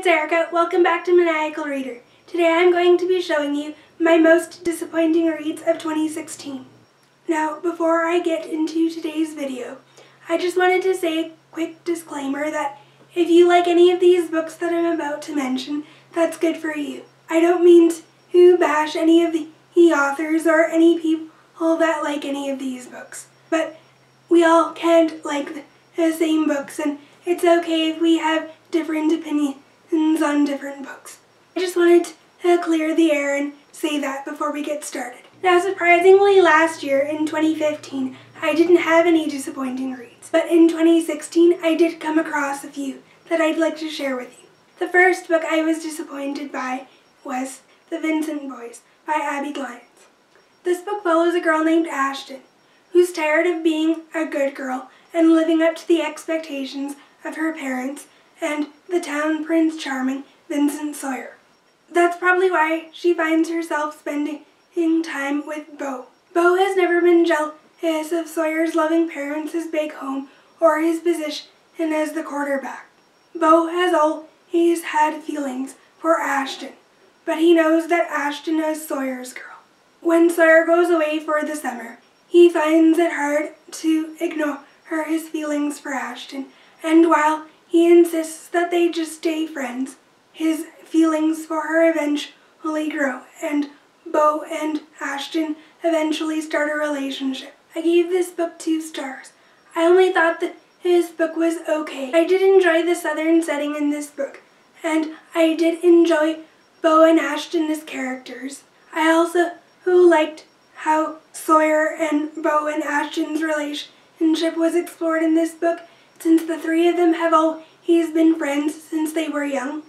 it's Erica. Welcome back to Maniacal Reader. Today I'm going to be showing you my most disappointing reads of 2016. Now, before I get into today's video, I just wanted to say a quick disclaimer that if you like any of these books that I'm about to mention, that's good for you. I don't mean to bash any of the authors or any people that like any of these books, but we all can't like the same books, and it's okay if we have different opinions on different books. I just wanted to clear the air and say that before we get started. Now, surprisingly, last year in 2015, I didn't have any disappointing reads, but in 2016, I did come across a few that I'd like to share with you. The first book I was disappointed by was The Vincent Boys by Abbi Glines. This book follows a girl named Ashton, who's tired of being a good girl and living up to the expectations of her parents and the town Prince Charming, Vincent Sawyer. That's probably why she finds herself spending time with Beau. Beau has never been jealous of Sawyer's loving parents, his big home, or his position as the quarterback. Beau has always had feelings for Ashton, but he knows that Ashton is Sawyer's girl. When Sawyer goes away for the summer, he finds it hard to ignore his feelings for Ashton, and while he insists that they just stay friends, his feelings for her eventually grow, and Beau and Ashton eventually start a relationship. I gave this book 2 stars. I only thought that this book was okay. I did enjoy the southern setting in this book, and I did enjoy Beau and Ashton as characters. I also liked how Sawyer and Beau and Ashton's relationship was explored in this book, since the three of them have always been friends since they were young,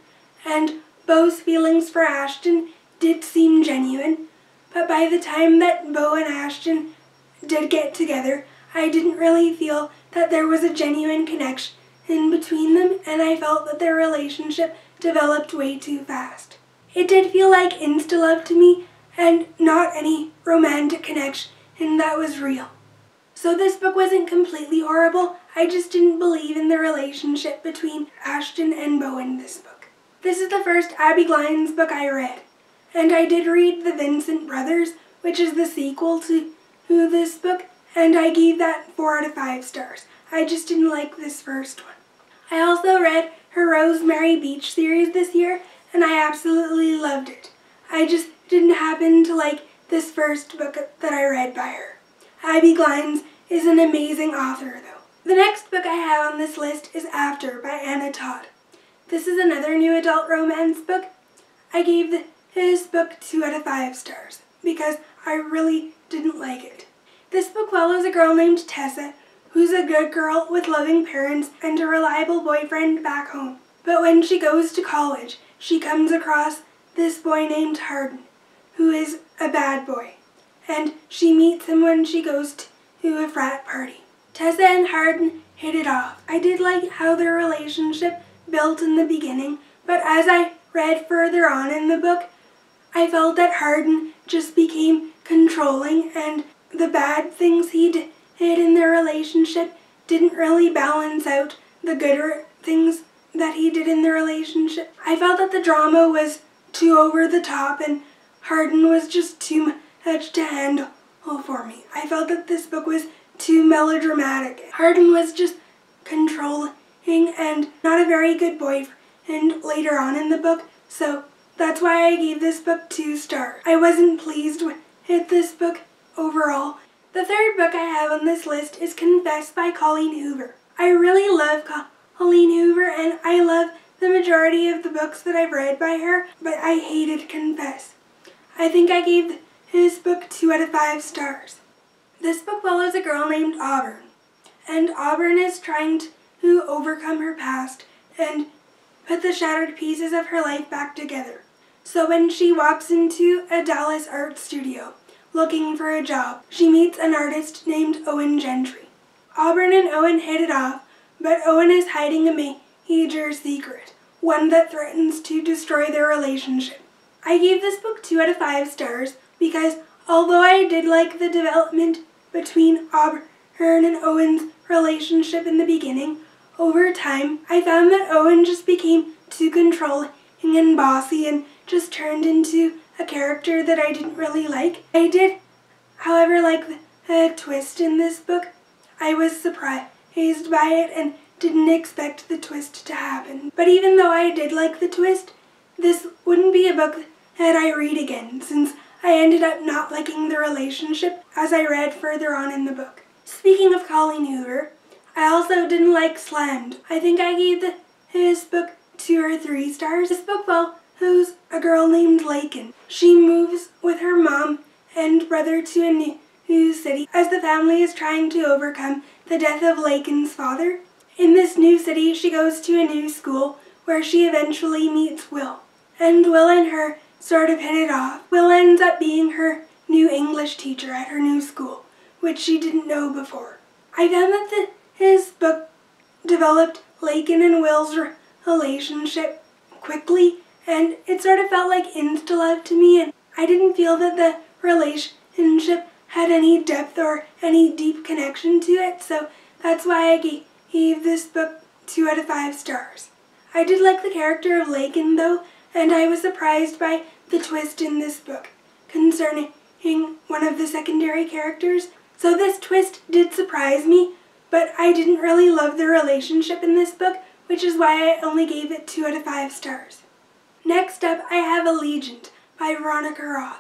and Beau's feelings for Ashton did seem genuine, but by the time that Beau and Ashton did get together, I didn't really feel that there was a genuine connection in between them, and I felt that their relationship developed way too fast. It did feel like insta-love to me, and not any romantic connection that was real. So this book wasn't completely horrible, I just didn't believe in the relationship between Ashton and Beau in this book. This is the first Abbi Glines book I read, and I did read The Vincent Brothers, which is the sequel to this book, and I gave that 4 out of 5 stars. I just didn't like this first one. I also read her Rosemary Beach series this year, and I absolutely loved it. I just didn't happen to like this first book that I read by her. Abbi Glines is an amazing author, though. The next book I have on this list is After by Todd. This is another new adult romance book. I gave this book 2 out of 5 stars because I really didn't like it. This book follows a girl named Tessa, who's a good girl with loving parents and a reliable boyfriend back home. But when she goes to college, she comes across this boy named Hardin, who is a bad boy, and she meets him when she goes to a frat party. Tessa and Hardin hit it off. I did like how their relationship built in the beginning, but as I read further on in the book, I felt that Hardin just became controlling, and the bad things he did in their relationship didn't really balance out the good things that he did in the relationship. I felt that the drama was too over the top, and Hardin was just too much to handle for me. I felt that this book was too melodramatic. Hardin was just controlling and not a very good boyfriend later on in the book, so that's why I gave this book 2 stars. I wasn't pleased with this book overall. The third book I have on this list is Confess by Colleen Hoover. I really love Colleen Hoover, and I love the majority of the books that I've read by her, but I hated Confess. I think I gave this book 2 out of 5 stars. This book follows a girl named Auburn, and Auburn is trying to overcome her past and put the shattered pieces of her life back together. So when she walks into a Dallas art studio looking for a job, she meets an artist named Owen Gentry. Auburn and Owen hit it off, but Owen is hiding a major secret, one that threatens to destroy their relationship. I gave this book 2 out of 5 stars because although I did like the development between Auburn and Owen's relationship in the beginning, over time I found that Owen just became too controlling controlling and bossy and just turned into a character that I didn't really like. I did, however, like the twist in this book. I was surprised by it and didn't expect the twist to happen. But even though I did like the twist, this wouldn't be a book that I read again, since I ended up not liking the relationship as I read further on in the book. Speaking of Colleen Hoover, I also didn't like Slammed. I think I gave this book 2 or 3 stars. This book follows a girl named Lakin. She moves with her mom and brother to a new city as the family is trying to overcome the death of Lakin's father. In this new city, she goes to a new school where she eventually meets Will. And Will and her sort of hit it off. Will ends up being her new English teacher at her new school, which she didn't know before. I found that his book developed Lakin and Will's relationship quickly, and it sort of felt like insta-love to me, and I didn't feel that the relationship had any depth or any deep connection to it, so that's why I gave this book 2 out of 5 stars. I did like the character of Lakin though, and I was surprised by the twist in this book concerning one of the secondary characters. So this twist did surprise me, but I didn't really love the relationship in this book, which is why I only gave it 2 out of 5 stars. Next up, I have Allegiant by Veronica Roth.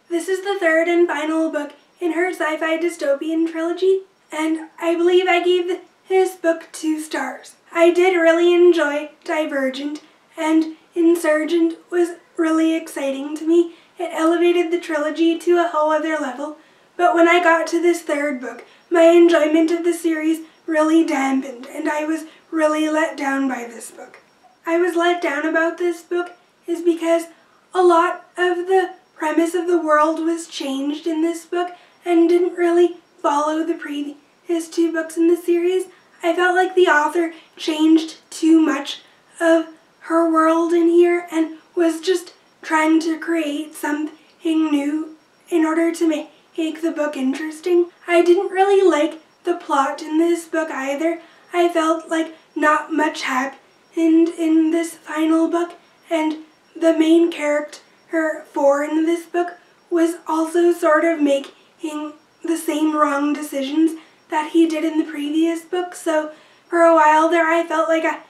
This is the 3rd and final book in her sci-fi dystopian trilogy, and I believe I gave this book 2 stars. I did really enjoy Divergent, and Insurgent was really exciting to me. It elevated the trilogy to a whole other level, but when I got to this 3rd book, my enjoyment of the series really dampened, and I was really let down by this book. I was let down about this book is because a lot of the premise of the world was changed in this book and didn't really follow the previous 2 books in the series. I felt like the author changed too much of her world in here and was just trying to create something new in order to make the book interesting. I didn't really like the plot in this book either. I felt like not much happened in this final book, and the main character 4 in this book was also sort of making the same wrong decisions that he did in the previous book, so for a while there I felt like I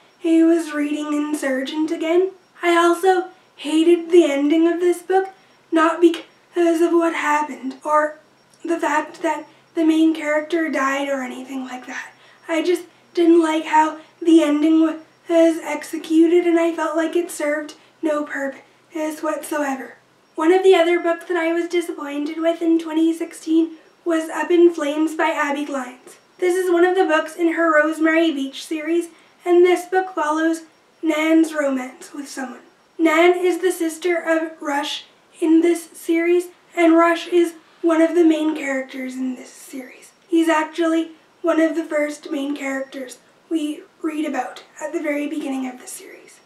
was reading Insurgent again. I also hated the ending of this book, not because of what happened or the fact that the main character died or anything like that. I just didn't like how the ending was executed, and I felt like it served no purpose whatsoever. One of the other books that I was disappointed with in 2016 was Up in Flames by Abbi Glines. This is one of the books in her Rosemary Beach series, and this book follows Nan's romance with someone. Nan is the sister of Rush in this series, and Rush is one of the main characters in this series. He's actually one of the first main characters we read about at the very beginning of the series.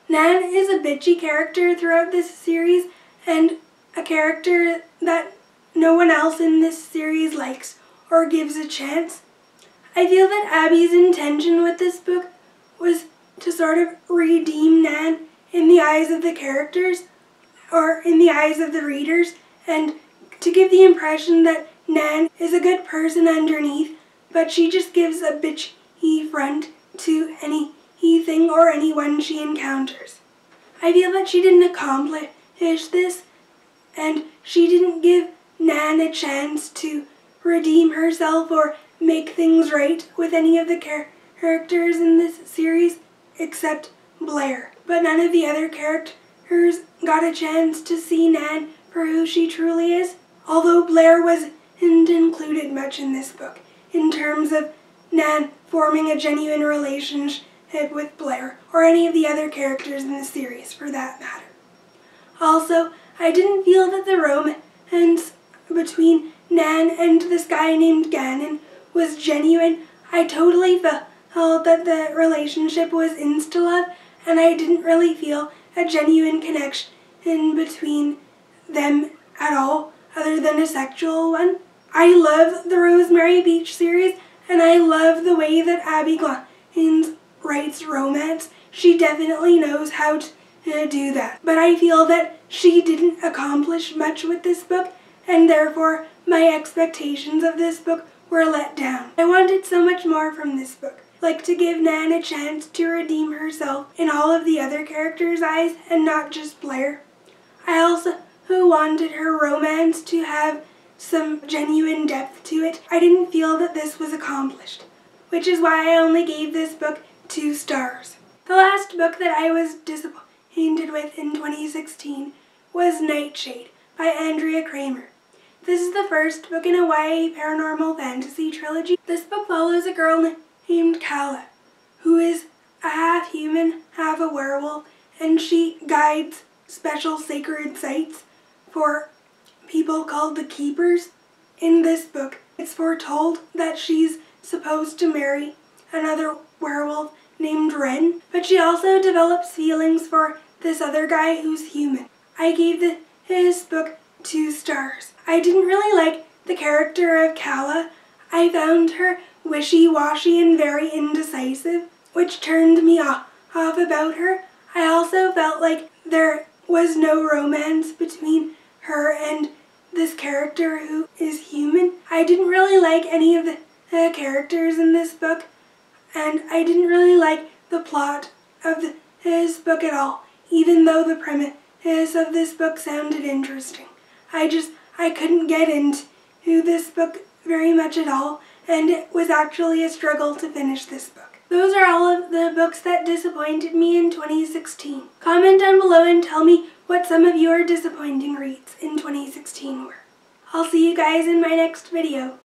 Nan is a bitchy character throughout this series, and a character that no one else in this series likes or gives a chance. I feel that Abby's intention with this book was to sort of redeem Nan in the eyes of the characters, or in the eyes of the readers, and to give the impression that Nan is a good person underneath, but she just gives a bitchy front to anything or anyone she encounters. I feel that she didn't accomplish this, and she didn't give Nan a chance to redeem herself or make things right with any of the characters in this series, except Blair. But none of the other characters got a chance to see Nan for who she truly is, although Blair wasn't included much in this book, in terms of Nan forming a genuine relationship with Blair, or any of the other characters in the series for that matter. Also, I didn't feel that the romance between Nan and this guy named Gannon was genuine. I totally felt that the relationship was insta-love, and I didn't really feel a genuine connection between them at all, other than a sexual one. I love the Rosemary Beach series, and I love the way that Abbi Glines writes romance. she definitely knows how to do that. But I feel that she didn't accomplish much with this book, and therefore my expectations of this book were let down. I wanted so much more from this book, like to give Nan a chance to redeem herself in all of the other characters' eyes and not just Blair. I also wanted her romance to have some genuine depth to it. I didn't feel that this was accomplished, which is why I only gave this book 2 stars. The last book that I was disappointed with in 2016 was Nightshade by Andrea Cremer. This is the first book in a YA paranormal fantasy trilogy. This book follows a girl named Kala, who is a half human, half a werewolf, and she guides special sacred sites for people called the Keepers. In this book, it's foretold that she's supposed to marry another werewolf named Ren, but she also develops feelings for this other guy who's human. I gave this book 2 stars. I didn't really like the character of Kala. I found her wishy-washy and very indecisive, which turned me off about her. I also felt like there was no romance between her and this character who is human. I didn't really like any of the characters in this book, and I didn't really like the plot of this book at all, even though the premise of this book sounded interesting. I couldn't get into this book very much at all, and it was actually a struggle to finish this book. Those are all of the books that disappointed me in 2016. Comment down below and tell me what some of your disappointing reads in 2016 were. I'll see you guys in my next video.